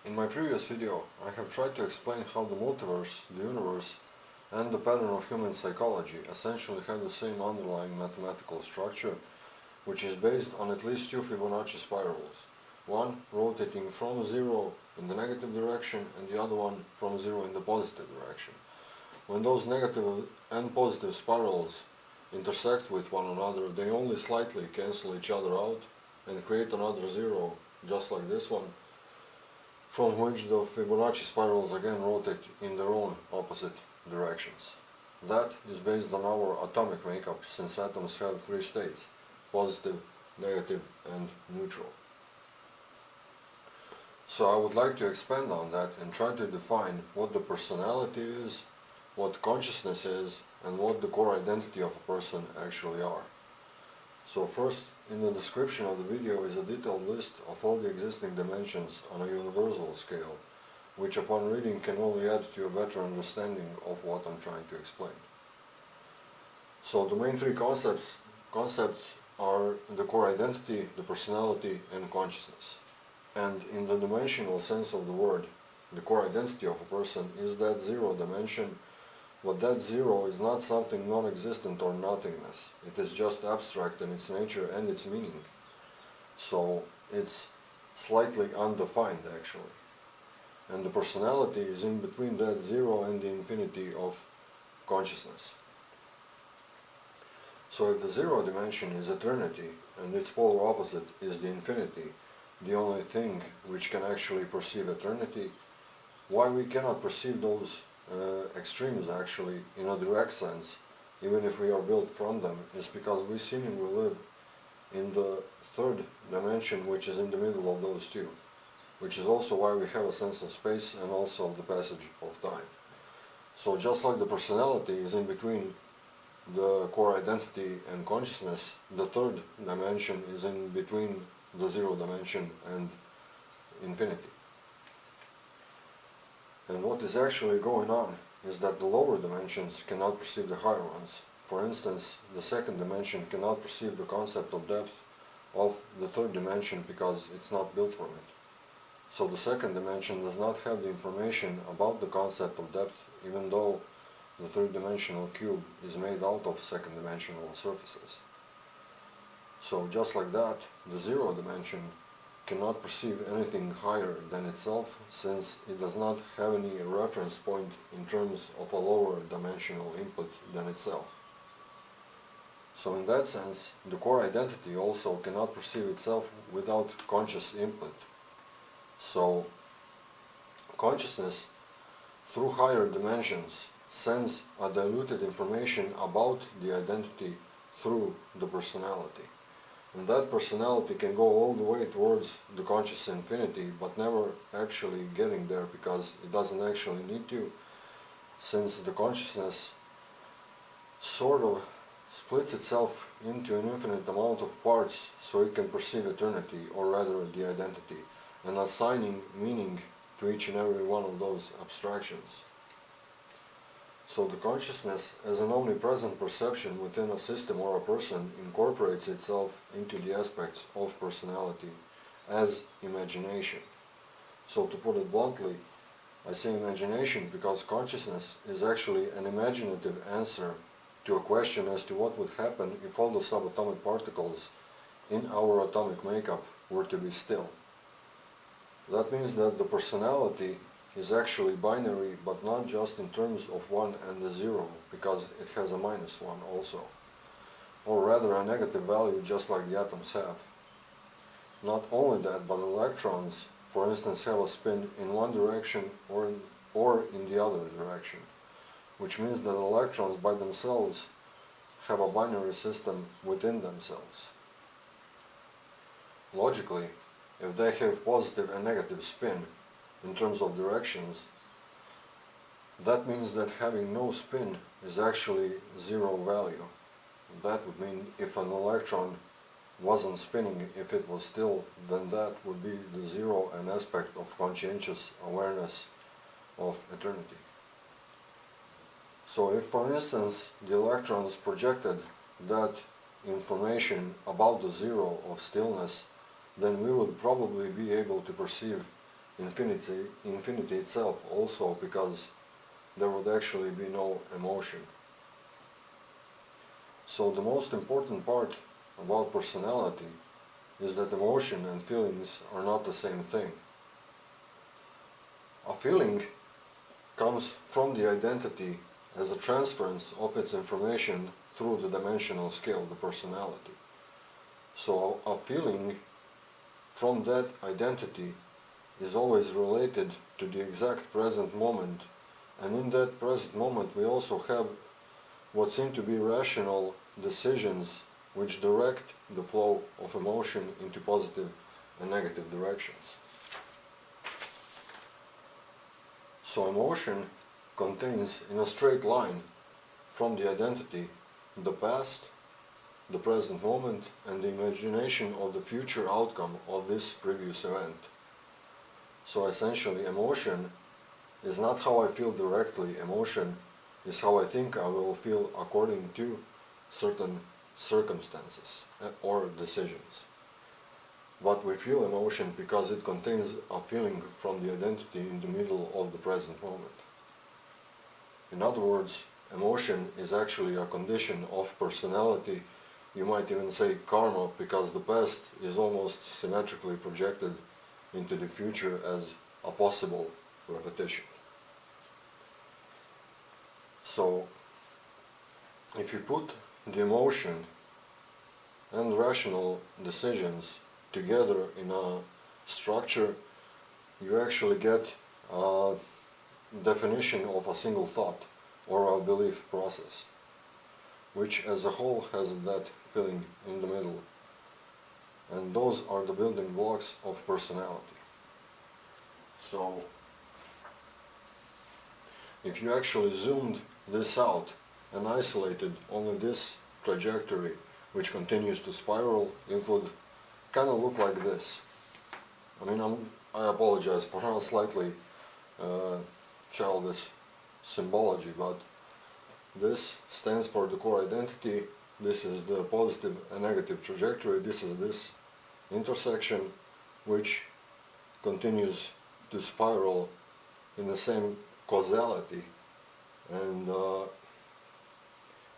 In my previous video, I have tried to explain how the multiverse, the universe, and the pattern of human psychology essentially have the same underlying mathematical structure, which is based on at least two Fibonacci spirals, one rotating from zero in the negative direction and the other one from zero in the positive direction. When those negative and positive spirals intersect with one another, they only slightly cancel each other out and create another zero, just like this one, from which the Fibonacci spirals again rotate in their own opposite directions. That is based on our atomic makeup, since atoms have three states: positive, negative, and neutral. So I would like to expand on that and try to define what the personality is, what consciousness is, and what the core identity of a person actually are. So first, in the description of the video is a detailed list of all the existing dimensions on a universal scale, which upon reading can only add to a better understanding of what I'm trying to explain. So the main three concepts are the core identity, the personality, and consciousness. And in the dimensional sense of the word, the core identity of a person is that zero dimension, but that zero is not something non-existent or nothingness. It is just abstract in its nature and its meaning. So it's slightly undefined actually. And the personality is in between that zero and the infinity of consciousness. So if the zero dimension is eternity and its polar opposite is the infinity, the only thing which can actually perceive eternity, why we cannot perceive those extremes actually in a direct sense, even if we are built from them, is because we seemingly live in the third dimension, which is in the middle of those two, which is also why we have a sense of space and also the passage of time. So just like the personality is in between the core identity and consciousness, the third dimension is in between the zero dimension and infinity. And what is actually going on is that the lower dimensions cannot perceive the higher ones. For instance, the second dimension cannot perceive the concept of depth of the third dimension because it's not built from it. So the second dimension does not have the information about the concept of depth, even though the third dimensional cube is made out of second dimensional surfaces. So just like that, the zero dimension cannot perceive anything higher than itself, since it does not have any reference point in terms of a lower dimensional input than itself. So in that sense, the core identity also cannot perceive itself without conscious input. So consciousness, through higher dimensions, sends a diluted information about the identity through the personality. And that personality can go all the way towards the conscious infinity, but never actually getting there because it doesn't actually need to, since the consciousness sort of splits itself into an infinite amount of parts so it can perceive eternity, or rather the identity, and assigning meaning to each and every one of those abstractions. So the consciousness, as an omnipresent perception within a system or a person, incorporates itself into the aspects of personality as imagination. So to put it bluntly, I say imagination because consciousness is actually an imaginative answer to a question as to what would happen if all the subatomic particles in our atomic makeup were to be still. That means that the personality is actually binary, but not just in terms of 1 and the 0, because it has a -1 also, or rather a negative value just like the atoms have. Not only that, but electrons, for instance, have a spin in one direction or in the other direction, which means that electrons by themselves have a binary system within themselves. Logically, if they have positive and negative spin in terms of directions, that means that having no spin is actually zero value. That would mean if an electron wasn't spinning, if it was still, then that would be the zero, an aspect of conscientious awareness of eternity. So if, for instance, the electrons projected that information about the zero of stillness, then we would probably be able to perceive infinity itself also, because there would actually be no emotion. So the most important part about personality is that emotion and feelings are not the same thing. A feeling comes from the identity as a transference of its information through the dimensional scale, the personality. So a feeling from that identity is always related to the exact present moment, and in that present moment we also have what seem to be rational decisions which direct the flow of emotion into positive and negative directions. So emotion contains in a straight line from the identity the past, the present moment, and the imagination of the future outcome of this previous event. So essentially emotion is not how I feel directly. Emotion is how I think I will feel according to certain circumstances or decisions. But we feel emotion because it contains a feeling from the identity in the middle of the present moment. In other words, emotion is actually a condition of personality. You might even say karma, because the past is almost symmetrically projected into the future as a possible repetition. So, if you put the emotion and rational decisions together in a structure, you actually get a definition of a single thought or a belief process, which as a whole has that feeling in the middle. And those are the building blocks of personality. So, if you actually zoomed this out and isolated only this trajectory, which continues to spiral, it would kind of look like this. I mean, I apologize for a slightly childish symbology, but this stands for the core identity. This is the positive and negative trajectory. This is this intersection, which continues to spiral in the same causality and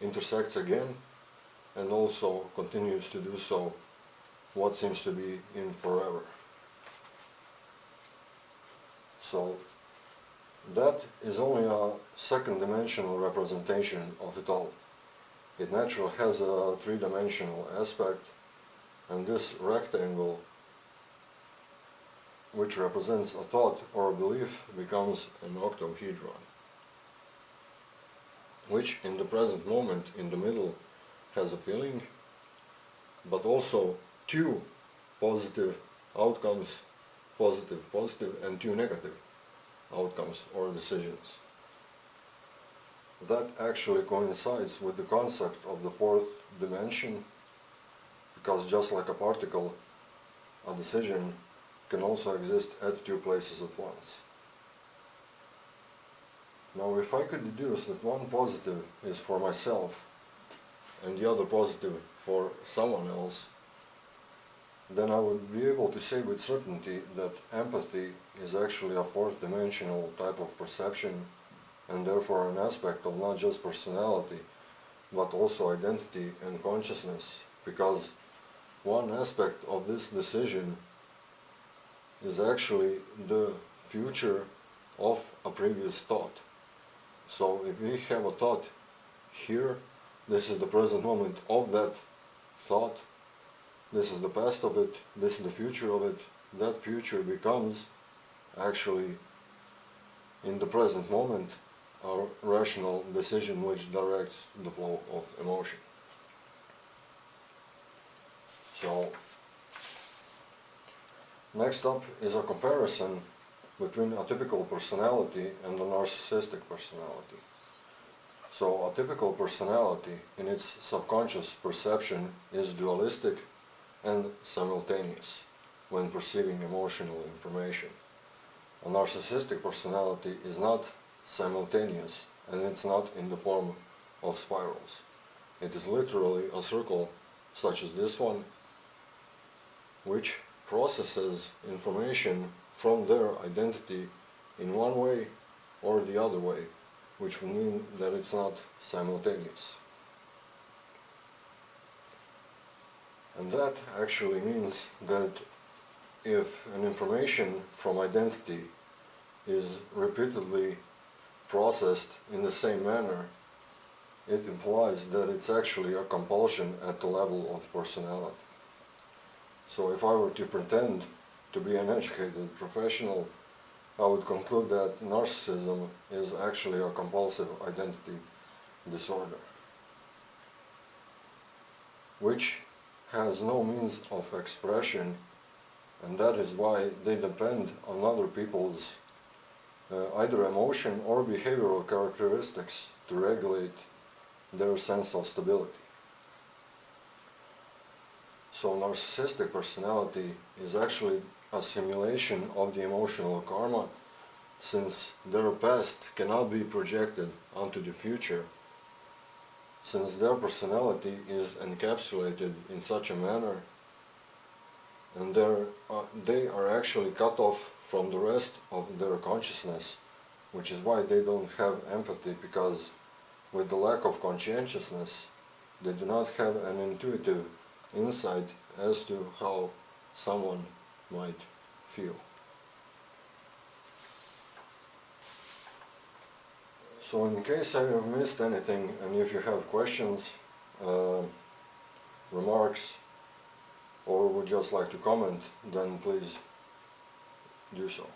intersects again, and also continues to do so what seems to be in forever. So that is only a second dimensional representation of it all. It naturally has a three-dimensional aspect, and this rectangle, which represents a thought or a belief, becomes an octahedron, which in the present moment in the middle has a feeling, but also two positive outcomes, positive, and two negative outcomes or decisions. That actually coincides with the concept of the fourth dimension, because just like a particle, a decision can also exist at two places at once. Now, if I could deduce that one positive is for myself and the other positive for someone else, then I would be able to say with certainty that empathy is actually a fourth dimensional type of perception, and therefore an aspect of not just personality, but also identity and consciousness, because one aspect of this decision is actually the future of a previous thought. So if we have a thought here, this is the present moment of that thought, this is the past of it, this is the future of it. That future becomes actually in the present moment a rational decision which directs the flow of emotion. So next up is a comparison between a typical personality and a narcissistic personality. So a typical personality in its subconscious perception is dualistic and simultaneous when perceiving emotional information. A narcissistic personality is not simultaneous, and it's not in the form of spirals. It is literally a circle such as this one, which processes information from their identity in one way or the other way, which will mean that it's not simultaneous. And that actually means that if an information from identity is repeatedly processed in the same manner, it implies that it's actually a compulsion at the level of personality. So if I were to pretend to be an educated professional, I would conclude that narcissism is actually a compulsive identity disorder, which has no means of expression, and that is why they depend on other people's either emotion or behavioral characteristics to regulate their sense of stability. So narcissistic personality is actually a simulation of the emotional karma, since their past cannot be projected onto the future, since their personality is encapsulated in such a manner, and they are actually cut off from the rest of their consciousness, which is why they don't have empathy, because with the lack of conscientiousness, they do not have an intuitive insight as to how someone might feel. So in case I have missed anything, and if you have questions, remarks, or would just like to comment, then please do so.